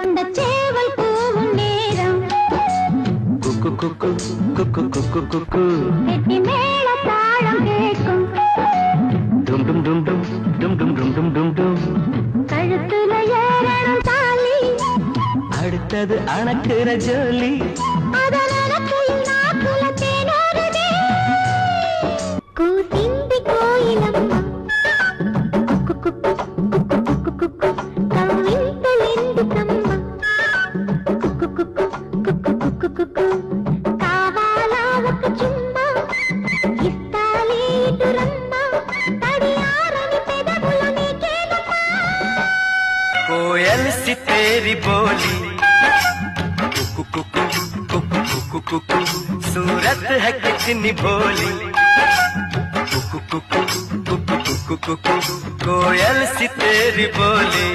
அந்த சேவல் கூவும் நேரம் குக்கு குக்கு குக்கு குக்கு குக்கு வெட்டி மேல தாளம் கேட்கும் டும் டும் டும் டும் டும் டும் டும் டும் டும் டும் கழுத்துல ஏறணும் தாலி அடுத்தது அணக்குற ஜோலி அதன் அணக்கையில் நாக்குல தேனோருதே கூசிந்தி கோயிலம்மா குக்கு குக்கு குக்கு குக்கு கவிழ்ந்தெழுந்து கம்மா குக்கு குக்கு குக்கு குக்கு குக்கு కావాలావకు చుమ్మా ఇస్తాలీ దురమ్మా తడియారని పెదవుల నీకేనమ్మా कोयल सी तेरी बोली कुकु कुकु कुकु कुकु कुकु सूरत है कितनी भोली कुकु कुकु कुकु कुकु कुकु कोयल सी तेरी बोली